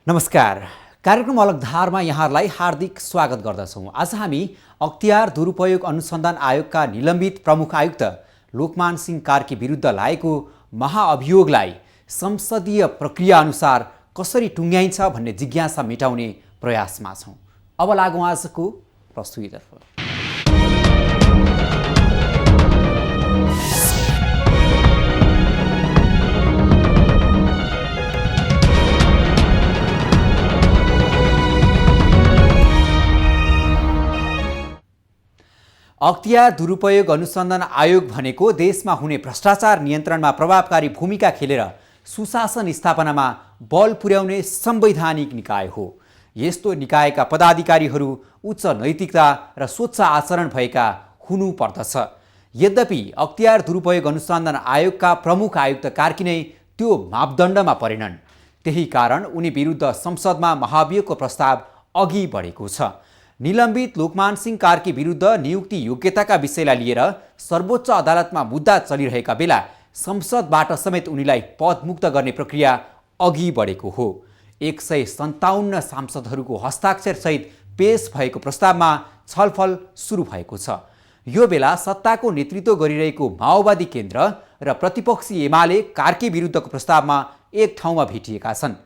नमस्कार। कार्यक्रम अलगधारमा यहाँहरूलाई हार्दिक स्वागत गर्दछौँ। आज हामी अख्तियार दुरुपयोग अनुसन्धान आयोगका निलम्बित प्रमुख आयुक्त लोकमान सिंह कार्की विरुद्ध लागेको महाअभियोगलाई संसदीय प्रक्रिया अनुसार कसरी टुङ्ग्याइन्छ भन्ने जिज्ञासा मेटाउने प्रयासमा छौँ। अब लागौँ आजको प्रस्तुतितर्फ। अख्तियार दुरुपयोग अनुसन्धान आयोग भनेको देशमा हुने भ्रष्टाचार नियन्त्रणमा प्रभावकारी भूमिका खेलेर सुशासन स्थापनामा बल पुर्याउने संवैधानिक निकाय हो। यस्तो निकायका पदाधिकारीहरू उच्च नैतिकता र स्वच्छ आचरण भएका हुनुपर्दछ। यद्यपि अख्तियार दुरुपयोग अनुसन्धान आयोगका प्रमुख आयुक्त कार्की नै त्यो मापदण्डमा परेनन्। त्यही कारण उनी विरुद्ध संसदमा महाभियोगको प्रस्ताव अघि बढेको छ। निलम्बित लोकमान सिंह कार्की विरुद्ध नियुक्ति योग्यताका विषयलाई लिएर सर्वोच्च अदालतमा मुद्दा चलिरहेका बेला संसदबाट समेत उनीलाई पदमुक्त गर्ने प्रक्रिया अघि बढेको हो। 157 सांसदहरूको हस्ताक्षरसहित पेश भएको प्रस्तावमा छलफल सुरु भएको छ। यो बेला सत्ताको नेतृत्व गरिरहेको माओवादी केन्द्र र प्रतिपक्षी एमाले कार्की विरुद्धको प्रस्तावमा एक ठाउँमा भेटिएका छन्।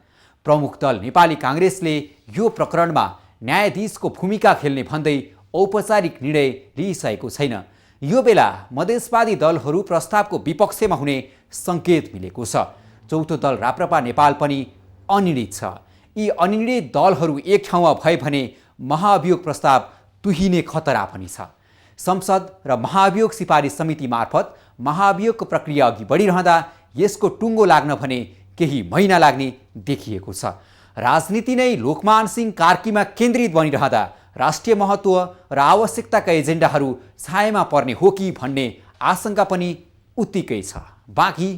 प्रमुख दल नेपाली काङ्ग्रेसले यो प्रकरणमा न्यायाधीशको भूमिका खेल्ने भन्दै औपचारिक निर्णय लिइसकेको छैन। यो बेला मधेसवादी दलहरू प्रस्तावको विपक्षमा हुने सङ्केत मिलेको छ। चौथो दल राप्रपा नेपाल पनि अनिर्णित छ। यी अनिर्णित दलहरू एक ठाउँमा भए भने महाभियोग प्रस्ताव तुहिने खतरा पनि छ। संसद र महाभियोग सिफारिस समिति मार्फत महाभियोगको प्रक्रिया अघि बढिरहँदा यसको टुङ्गो लाग्न भने केही महिना लाग्ने देखिएको छ। राजनीति नै लोकमान सिंह कार्कीमा केन्द्रित बनिरहँदा राष्ट्रिय महत्त्व र आवश्यकताका एजेन्डाहरू छायामा पर्ने हो कि भन्ने आशंका पनि उत्तिकै छ। बाँकी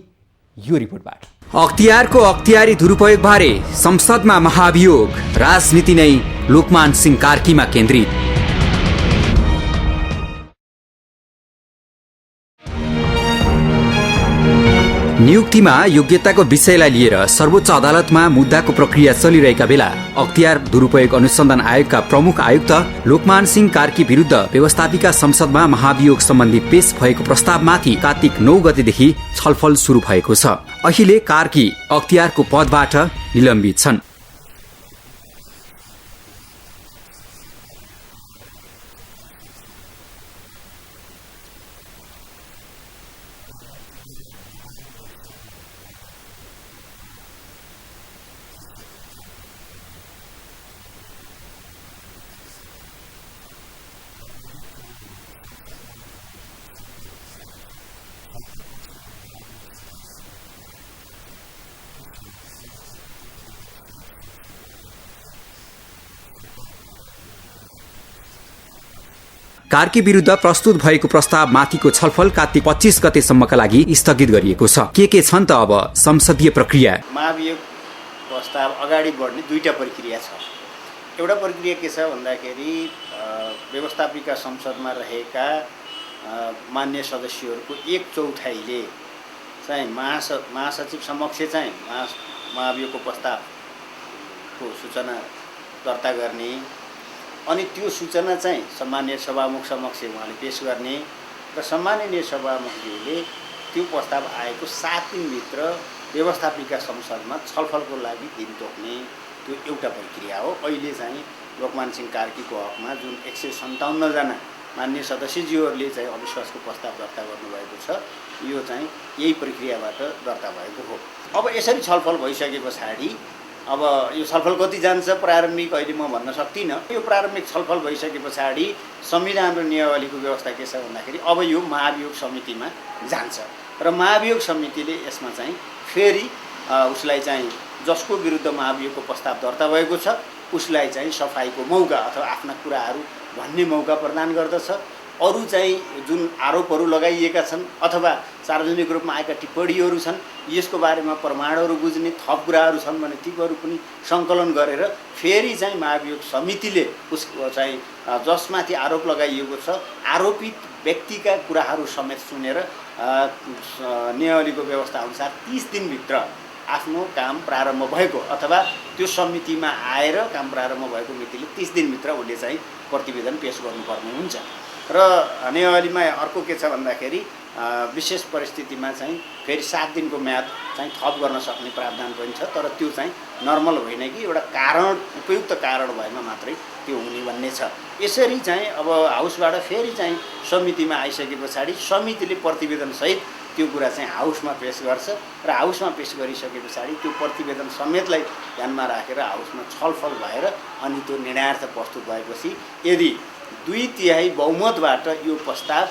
यो रिपोर्टबाट। अख्तियारको अख्तियारी दुरुपयोगबारे संसदमा महाभियोग, राजनीति नै लोकमान सिंह कार्कीमा केन्द्रित। नियुक्तिमा योग्यताको विषयलाई लिएर सर्वोच्च अदालतमा मुद्दाको प्रक्रिया चलिरहेका बेला अख्तियार दुरुपयोग अनुसन्धान आयोगका प्रमुख आयुक्त लोकमान सिंह कार्की विरुद्ध व्यवस्थापिका संसदमा महाभियोग सम्बन्धी पेश भएको प्रस्तावमाथि कार्तिक 9 गतेदेखि छलफल सुरु भएको छ। अहिले कार्की अख्तियारको पदबाट निलम्बित छन्। कार्की विरुद्ध प्रस्तुत भएको प्रस्ताव माथिको छलफल कार्तिक 25 गतेसम्मका लागि स्थगित गरिएको छ। के छन् त अब संसदीय प्रक्रिया? महाभियोग प्रस्ताव अगाडि बढ्ने दुईटा प्रक्रिया छ। एउटा प्रक्रिया के छ भन्दाखेरि व्यवस्थापिका संसदमा रहेका मान्य सदस्यहरूको 1/4ले चाहिँ महासचिव समक्ष चाहिँ महाभियोगको प्रस्तावको सूचना दर्ता गर्ने, अनि त्यो सूचना चाहिँ सम्माननीय सभामुख समक्ष उहाँले पेश गर्ने र सम्माननीय सभामुखले त्यो प्रस्ताव आएको 7 दिनभित्र व्यवस्थापिका संसदमा छलफलको लागि दिन तोक्ने त्यो एउटा प्रक्रिया हो। अहिले चाहिँ लोकमान सिंह कार्कीको हकमा जुन 157 जना मान्य सदस्यज्यूहरूले चाहिँ अविश्वासको प्रस्ताव दर्ता गर्नुभएको छ, यो चाहिँ यही प्रक्रियाबाट दर्ता भएको हो। अब यसरी छलफल भइसके पछाडि अब यो छलफल कति जान्छ प्रारम्भिक अहिले म भन्न सक्दिनँ। यो प्रारम्भिक छलफल भइसके पछाडि संविधान र नियमावलीको व्यवस्था के छ भन्दाखेरि अब यो महाभियोग समितिमा जान्छ र महाभियोग समितिले यसमा चाहिँ फेरि उसलाई चाहिँ जसको विरुद्ध महाभियोगको प्रस्ताव दर्ता भएको छ उसलाई चाहिँ सफाईको मौका अथवा आफ्ना कुराहरू भन्ने मौका प्रदान गर्दछ। अरू चाहिँ जुन आरोपहरू लगाइएका छन् अथवा सार्वजनिक रूपमा आएका टिप्पणीहरू छन्, यसको बारेमा प्रमाणहरू बुझ्ने थप कुराहरू छन् भने तीहरू पनि सङ्कलन गरेर फेरि चाहिँ महाभियोग समितिले उसको चाहिँ जसमाथि आरोप लगाइएको छ आरोपित व्यक्तिका कुराहरू समेत सुनेर नियमावलीको व्यवस्था अनुसार 30 दिनभित्र आफ्नो काम प्रारम्भ भएको अथवा त्यो समितिमा आएर काम प्रारम्भ भएको मितिले 30 दिनभित्र उसले चाहिँ प्रतिवेदन पेश गर्नुपर्ने हुन्छ। र नियमावलीमा अर्को के छ भन्दाखेरि विशेष परिस्थितिमा चाहिँ फेरि 7 दिनको म्याद चाहिँ थप गर्न सक्ने प्रावधान पनि छ, तर त्यो चाहिँ नर्मल होइन कि एउटा कारण उपयुक्त कारण भएमा मात्रै त्यो हुने भन्ने छ। यसरी चाहिँ अब हाउसबाट फेरि चाहिँ समितिमा आइसके पछाडि समितिले प्रतिवेदनसहित त्यो कुरा चाहिँ हाउसमा पेश गर्छ र हाउसमा पेश गरिसके पछाडि त्यो प्रतिवेदन समेतलाई ध्यानमा राखेर हाउसमा छलफल भएर अनि त्यो निर्णयार्थ प्रस्तुत भएपछि यदि 2/3 बहुमतबाट यो प्रस्ताव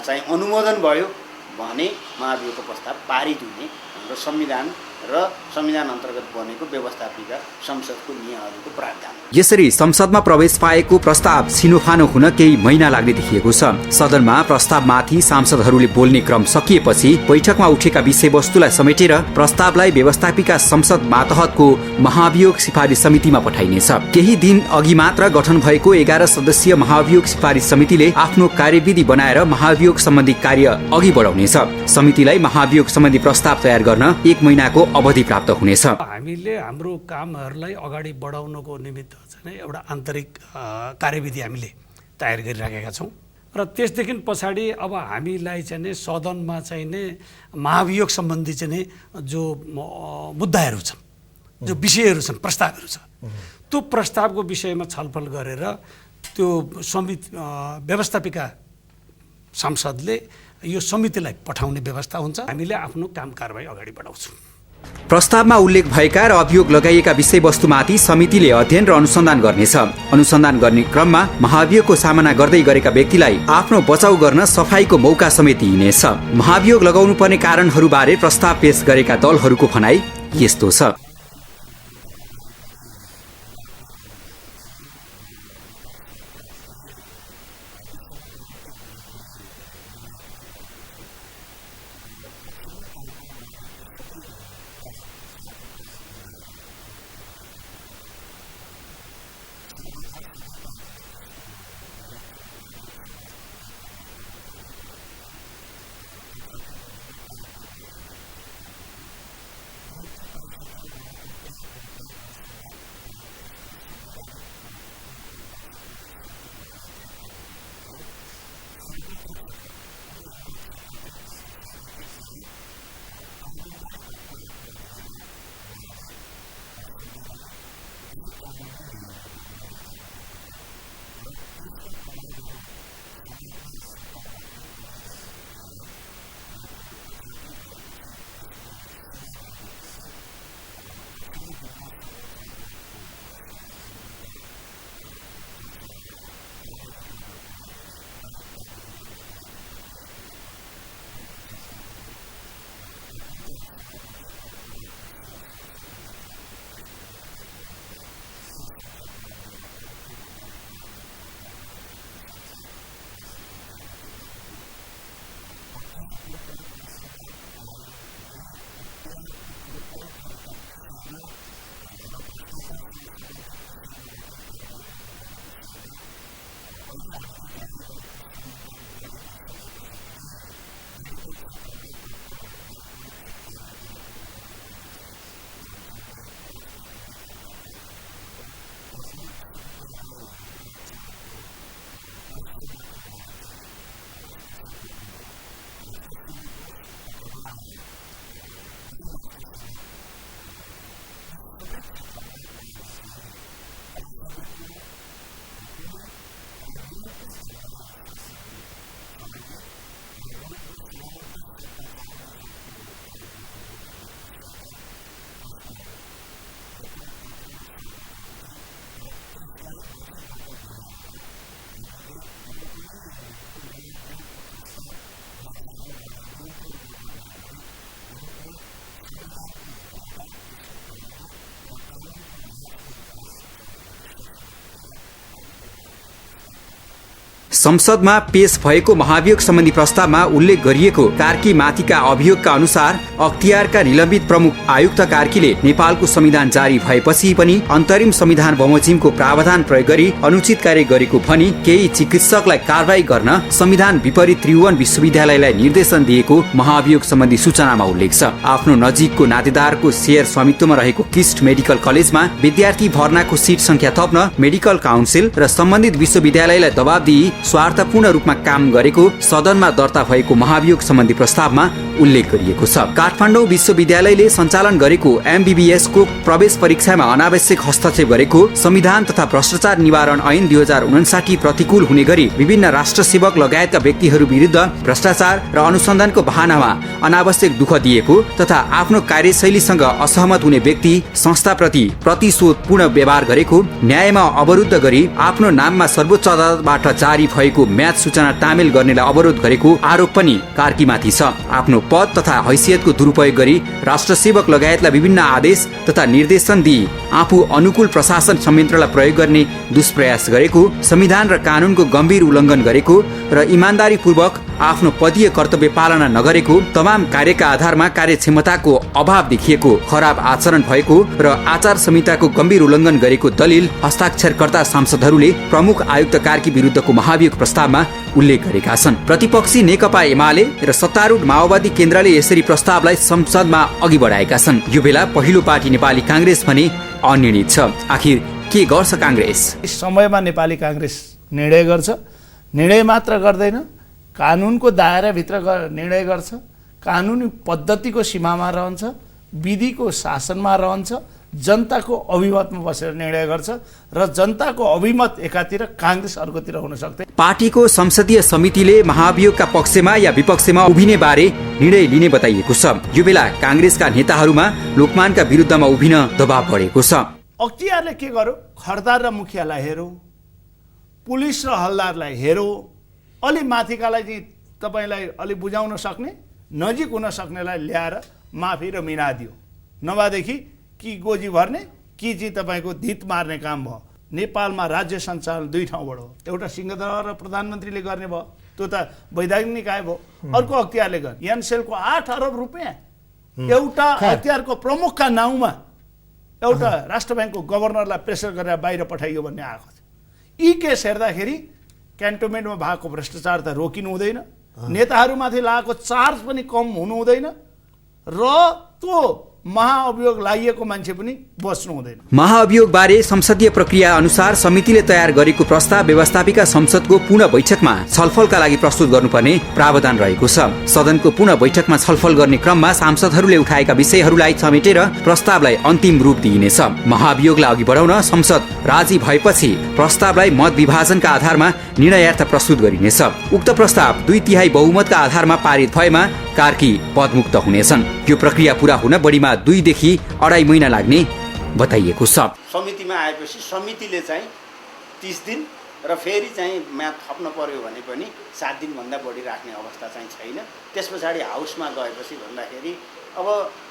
चाहिँ अनुमोदन भयो भने महाभियोगको प्रस्ताव पारित हुने हाम्रो संविधान र संविधान अन्तर्गत बनेको व्यवस्थापिका संसदको नियमहरूको प्रावधान। यसरी संसदमा प्रवेश पाएको प्रस्ताव छिनोफानो हुन केही महिना लाग्ने देखिएको छ। सदनमा प्रस्तावमाथि सांसदहरूले बोल्ने क्रम सकिएपछि बैठकमा उठेका विषयवस्तुलाई समेटेर प्रस्तावलाई व्यवस्थापिका संसद मातहतको महाभियोग सिफारिस समितिमा पठाइनेछ। केही दिन अघि मात्र गठन भएको 11 सदस्यीय महाभियोग सिफारिस समितिले आफ्नो कार्यविधि बनाएर महाभियोग सम्बन्धी कार्य अघि बढाउनेछ। समितिलाई महाभियोग सम्बन्धी प्रस्ताव तयार गर्न 1 महिनाको अवधि प्राप्त हुनेछ। हामीले हाम्रो कामहरूलाई अगाडि बढाउनको निमित्त चाहिँ एउटा आन्तरिक कार्यविधि हामीले तयार गरिराखेका छौँ र त्यसदेखि पछाडि अब हामीलाई चाहिँ नि सदनमा चाहिँ नि महाभियोग सम्बन्धी चाहिँ नि जो मुद्दाहरू छन्, जो विषयहरू छन्, प्रस्तावहरू छ, त्यो प्रस्तावको विषयमा छलफल गरेर त्यो समिति व्यवस्थापिका सांसदले यो समितिलाई पठाउने व्यवस्था हुन्छ। हामीले आफ्नो काम कारबाही अगाडि बढाउँछौँ। प्रस्तावमा उल्लेख भएका र अभियोग लगाइएका विषयवस्तुमाथि समितिले अध्ययन र अनुसन्धान गर्नेछ। अनुसन्धान गर्ने क्रममा महाभियोगको सामना गर्दै गरेका व्यक्तिलाई आफ्नो बचाउ गर्न सफाईको मौका समेत दिइनेछ। महाभियोग लगाउनुपर्ने कारणहरूबारे प्रस्ताव पेश गरेका दलहरूको भनाइ यस्तो छ। संसदमा पेश भएको महाभियोग सम्बन्धी प्रस्तावमा उल्लेख गरिएको कार्की माथिका अभियोगका अनुसार अख्तियारका निलम्बित प्रमुख आयुक्त कार्कीले नेपालको संविधान जारी भएपछि पनि अन्तरिम संविधान बमोजिमको प्रावधान प्रयोग गरी अनुचित कार्य गरेको भनी केही चिकित्सकलाई कारबाही गर्न संविधान विपरीत त्रिभुवन विश्वविद्यालयलाई निर्देशन दिएको महाभियोग सम्बन्धी सूचनामा उल्लेख छ। आफ्नो नजिकको नातेदारको शेयर स्वामित्वमा रहेको किस्ट मेडिकल कलेजमा विद्यार्थी भर्नाको सिट संख्या थप्न मेडिकल काउन्सिल र सम्बन्धित विश्वविद्यालयलाई दबाब दिई स्वार्थपूर्ण रूपमा काम गरेको सदनमा दर्ता भएको महाभियोग सम्बन्धी प्रस्तावमा उल्लेख गरिएको छ। काठमाडौँ विश्वविद्यालयले सञ्चालन गरेको MBBS को प्रवेश परीक्षामा अनावश्यक हस्तक्षेप गरेको संविधान तथा भ्रष्टाचार निवारण ऐन 2059 प्रतिकूल हुने गरी विभिन्न राष्ट्र सेवक लगायतका व्यक्तिहरू विरुद्ध भ्रष्टाचार र अनुसन्धानको बहानामा अनावश्यक दुःख दिएको तथा आफ्नो कार्यशैलीसँग असहमत हुने व्यक्ति संस्थाप्रति प्रतिशोधपूर्ण व्यवहार गरेको, न्यायमा अवरुद्ध गरी आफ्नो नाममा सर्वोच्च अदालतबाट जारी भएको म्याद सूचना तामेल गर्नेलाई अवरोध गरेको आरोप पनि कार्कीमाथि छ। आफ्नो पद तथा हैसियतको दुरुपयोग गरी राष्ट्र सेवक लगायतलाई विभिन्न आदेश तथा निर्देशन दिई आफू अनुकूल प्रशासन संयन्त्रलाई प्रयोग गर्ने दुष्प्रयास गरेको, संविधान र कानूनको गम्भीर उल्लङ्घन गरेको र इमानदारीपूर्वक आफ्नो पदीय कर्तव्य पालना नगरेको, तमाम कार्यका आधारमा कार्यक्षमताको अभाव देखिएको, खराब आचरण भएको र आचार संहिताको गम्भीर उल्लङ्घन गरेको दलिल हस्ताक्षरकर्ता सांसदहरूले प्रमुख आयुक्त कार्की विरुद्धको महाभियोग प्रस्तावमा उल्लेख गरेका छन्। प्रतिपक्षी नेकपा एमाले र सत्तारूढ माओवादी केन्द्रले यसरी प्रस्तावलाई संसदमा अघि बढाएका छन्। यो बेला पहिलो पार्टी नेपाली कांग्रेस भने अनिर्णित छ। आखिर के गर्छ कांग्रेस? समयमा नेपाली कांग्रेस निर्णय गर्छ, निर्णय मात्र गर्दैन, कानुनको दायराभित्र निर्णय गर्छ, कानुनी पद्धतिको सीमामा रहन्छ, विधिको शासनमा रहन्छ, जनताको अभिमतमा बसेर निर्णय गर्छ र जनताको अभिमत एकातिर कांग्रेस अर्कोतिर हुन सक्दैन। पार्टीको संसदीय समितिले महाभियोगका पक्षमा या विपक्षमा उभिने बारे निर्णय लिने बताइएको छ। यो बेला कांग्रेसका नेताहरूमा लोकमानका विरुद्धमा उभिन दबाव बढेको छ। अख्तियारले के गर्यो? खर्दार र मुखियालाई हेरौ, पुलिस र हलदारलाई हेरौ, अलि माथिकालाई चाहिँ तपाईलाई अलि बुझाउन सक्ने, नजिक हुन सक्नेलाई ल्याएर माफी र मिना दियो। नभएदेखि कि गोजी भर्ने कि चाहिँ तपाईँको धित मार्ने काम भयो। नेपालमा राज्य सञ्चालन दुई ठाउँबाट हो, एउटा सिंहदरबार र प्रधानमन्त्रीले गर्ने भयो, त्यो त वैधानिक निकाय भयो। अर्को अख्तियारले गर्ने, एनसेलको 8 अरब रुपियाँ एउटा अख्तियारको प्रमुखका नाउँमा एउटा राष्ट्र ब्याङ्कको गभर्नरलाई प्रेसर गरेर बाहिर पठाइयो भन्ने आएको थियो। यी केस हेर्दाखेरि क्यान्टोनमेन्टमा भएको भ्रष्टाचार त रोकिनु हुँदैन, नेताहरूमाथि लागेको चार्ज पनि कम हुनु हुँदैन र त्यो महाअभियोग लागिएको मान्छे पनि बस्नु हुँदैन। महाअभियोग बारे संसदीय प्रक्रिया अनुसार समितिले तयार गरेको प्रस्ताव व्यवस्थापिका संसदको पुनः बैठकमा छलफलका लागि प्रस्तुत गर्नुपर्ने प्रावधान रहेको छ। सदनको पुनः बैठकमा छलफल गर्ने क्रममा सांसदहरूले उठाएका विषयहरूलाई समेटेर प्रस्तावलाई अन्तिम रूप दिइनेछ। महाअभियोगलाई अघि बढाउन संसद राजी भएपछि प्रस्तावलाई मत विभाजनका आधारमा निर्णयार्थ प्रस्तुत गरिनेछ। उक्त प्रस्ताव 2/3 बहुमतका आधारमा पारित भएमा कार्की पदमुक्त हुनेछन्। यो प्रक्रिया पूरा हुन बढीमा 2 देखि 2.5 महिना लाग्ने बताइएको छ। समितिमा आएपछि समितिले चाहिँ 30 दिन र फेरि चाहिँ म्याद थप्न पर्यो भने पनि 7 दिनभन्दा बढी राख्ने अवस्था चाहिँ छैन। त्यस पछाडि हाउसमा गएपछि भन्दाखेरि अब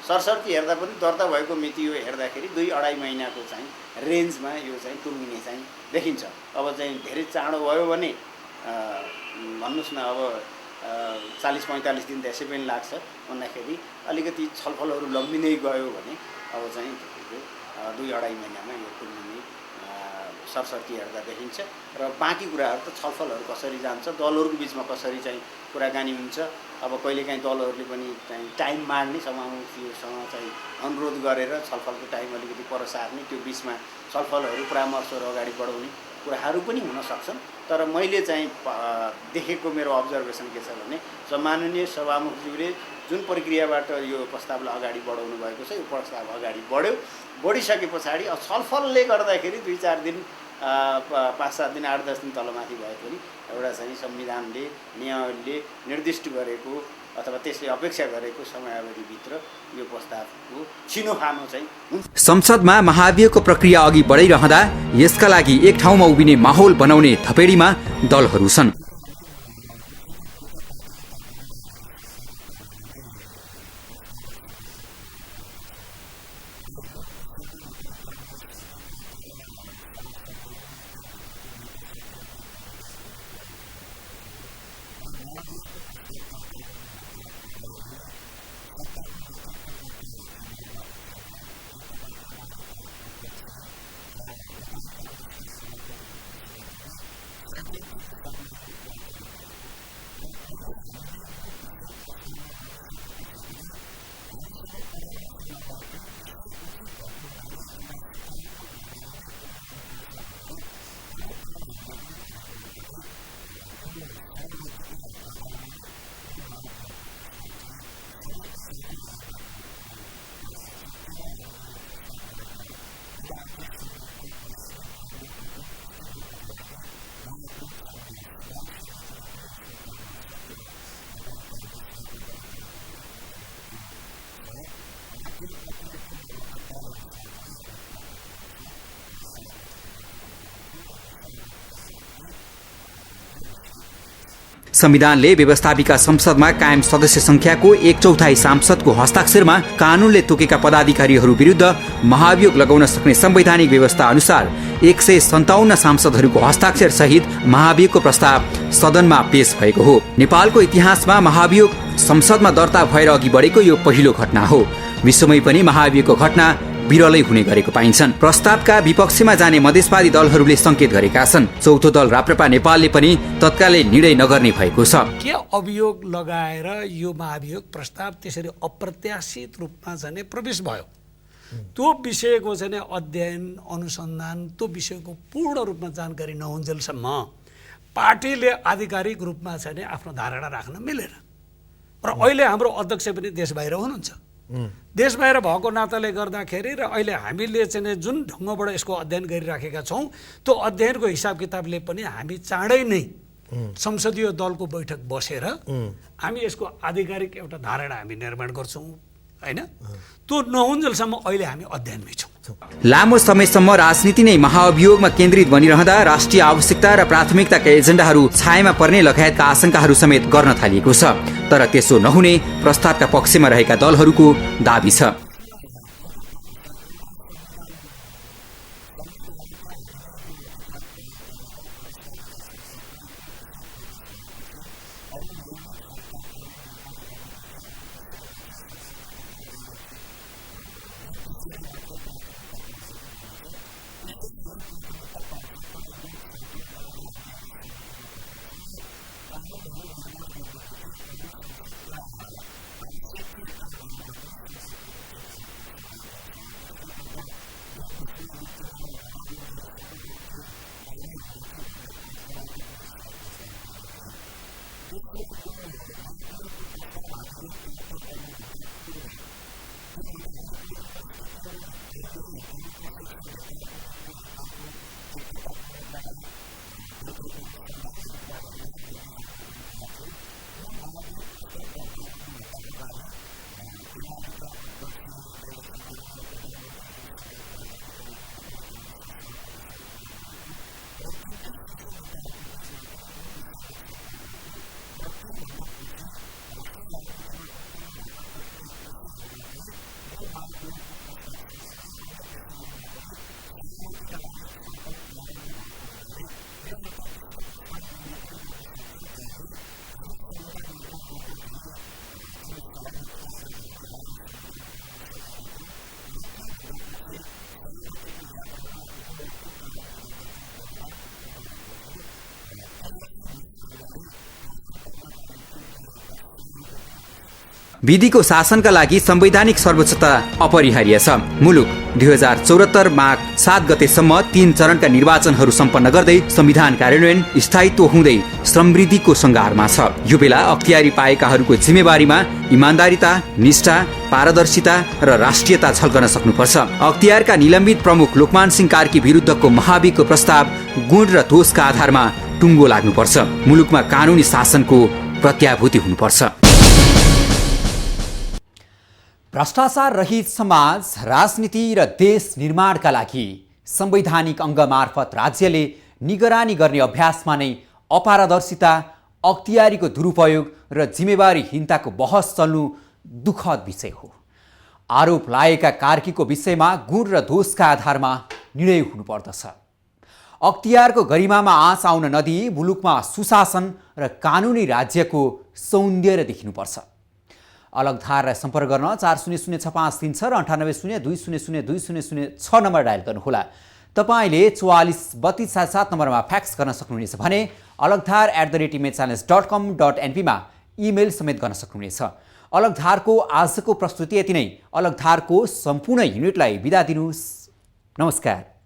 सरसर्ती हेर्दा पनि दर्ता भएको मिति यो हेर्दाखेरि 2-2.5 महिनाको चाहिँ रेन्जमा यो चाहिँ टुङ्गिने चाहिँ देखिन्छ। अब चाहिँ धेरै चाँडो भयो भने भन्नुहोस् न, अब 40-45 दिन त्यसै पनि लाग्छ भन्दाखेरि अलिकति छलफलहरू लम्बिँदै गयो भने अब चाहिँ 2-2.5 महिनामा यो टुङ्गिने सरसर्ती हेर्दा देखिन्छ। र बाँकी कुराहरू त छलफलहरू कसरी जान्छ, दलहरूको बिचमा कसरी चाहिँ कुराकानी हुन्छ, अब कहिलेकाहीँ दलहरूले पनि चाहिँ टाइम मार्ने, सभामुखसँग चाहिँ अनुरोध गरेर छलफलको टाइम अलिकति पर सार्ने, त्यो बिचमा छलफलहरू परामर्शहरू अगाडि बढाउने कुराहरू पनि हुन सक्छन्। तर मैले चाहिँ देखेको मेरो अब्जर्भेसन के छ भने सम्माननीय सभामुखज्यूले जुन प्रक्रियाबाट यो प्रस्तावलाई अगाडि बढाउनु भएको छ, यो प्रस्ताव अगाडि बढ्यो। बढिसके पछाडि छलफलले गर्दाखेरि 2-4 दिन 5-7 दिन 8-10 दिन तलमाथि भए पनि एउटा चाहिँ संविधानले न्यायालयले निर्दिष्ट गरेको अथवा त्यसले अपेक्षा गरेको समयावधिभित्र यो प्रस्तावको छिनोफानो चाहिँ हुन्छ। संसदमा महाभियोगको प्रक्रिया अघि बढाइरहँदा यसका लागि एक ठाउँमा उभिने माहौल बनाउने थपेडीमा दलहरू छन्। संविधानले व्यवस्थापिका संसदमा कायम सदस्य संख्याको 1/4 सांसदको हस्ताक्षरमा कानूनले तोकेका पदाधिकारीहरू विरुद्ध महाभियोग लगाउन सक्ने संवैधानिक व्यवस्था अनुसार 157 सांसदहरूको हस्ताक्षर सहित महाभियोगको प्रस्ताव सदनमा पेश भएको हो। नेपालको इतिहासमा महाभियोग संसदमा दर्ता भएर अघि बढेको यो पहिलो घटना हो। विश्वमै पनि महाभियोगको घटना विरलै हुने गरेको पाइन्छन्। प्रस्तावका विपक्षमा जाने मधेसवादी दलहरूले संकेत गरेका छन्। चौथो दल राप्रपा नेपालले पनि तत्कालै निर्णय नगर्ने भएको छ। के अभियोग लगाएर यो महाभियोग प्रस्ताव त्यसरी अप्रत्याशित रूपमा चाहिँ प्रवेश भयो, त्यो विषयको चाहिँ अध्ययन अनुसन्धान, त्यो विषयको पूर्ण रूपमा जानकारी नहुन्जेलसम्म पार्टीले आधिकारिक रूपमा चाहिँ आफ्नो धारणा राख्न मिलेन। र अहिले हाम्रो अध्यक्ष पनि देश बाहिर हुनुहुन्छ। देश बाहिर भएको नाताले गर्दाखेरि र अहिले हामीले चाहिँ जुन ढङ्गबाट यसको अध्ययन गरिराखेका छौँ, त्यो अध्ययनको हिसाब किताबले पनि हामी चाँडै नै संसदीय दलको बैठक बसेर हामी यसको आधिकारिक एउटा धारणा हामी निर्माण गर्छौँ हैन। त्यो नहुन्जेलसम्म अहिले हामी अध्ययनमै छौँ। लामो समयसम्म राजनीति नै महाअभियोगमा केन्द्रित बनिरहँदा राष्ट्रिय आवश्यकता र प्राथमिकताका एजेन्डाहरू छायामा पर्ने लगायतका आशंकाहरू समेत गर्न थालिएको छ। तर त्यसो नहुने प्रस्तावका पक्षमा रहेका दलहरूको दाबी छ। विधिको शासनका लागि संवैधानिक सर्वोच्चता अपरिहार्य छ। मुलुक 2074 माघ 7 गतेसम्म 3 चरणका निर्वाचनहरू सम्पन्न गर्दै संविधान कार्यान्वयन स्थायित्व हुँदै समृद्धिको सङ्घारमा छ। यो बेला अख्तियारी पाएकाहरूको जिम्मेवारीमा इमान्दारिता, निष्ठा, पारदर्शिता र राष्ट्रियता झल्कन सक्नुपर्छ। अख्तियारका निलम्बित प्रमुख लोकमान सिंह कार्की विरुद्धको महाभियोगको प्रस्ताव गुण र दोषका आधारमा टुङ्गो लाग्नुपर्छ। मुलुकमा कानुनी शासनको प्रत्याभूति हुनुपर्छ। भ्रष्टाचार रहित समाज, राजनीति र देश निर्माणका लागि संवैधानिक अङ्ग मार्फत राज्यले निगरानी गर्ने अभ्यासमा नै अपारदर्शिता, अख्तियारीको दुरुपयोग र जिम्मेवारीहीनताको बहस चल्नु दुःखद विषय हो। आरोप लागेका कार्कीको विषयमा गुण र दोषका आधारमा निर्णय हुनुपर्दछ। अख्तियारको गरिमामा आँच आउन नदिई मुलुकमा सुशासन र कानुनी राज्यको सौन्दर्य देखिनुपर्छ। अलग धारलाई सम्पर्क गर्न 400653 र 9802002006 नम्बर डायल गर्नुहोला। तपाईँले 443277 नम्बरमा फ्याक्स गर्न सक्नुहुनेछ भने alagdhar@imagechannels.com.np मा इमेल समेत गर्न सक्नुहुनेछ। अलगधारको आजको प्रस्तुति यति नै। अलगधारको सम्पूर्ण युनिटलाई बिदा दिनुहोस्। नमस्कार।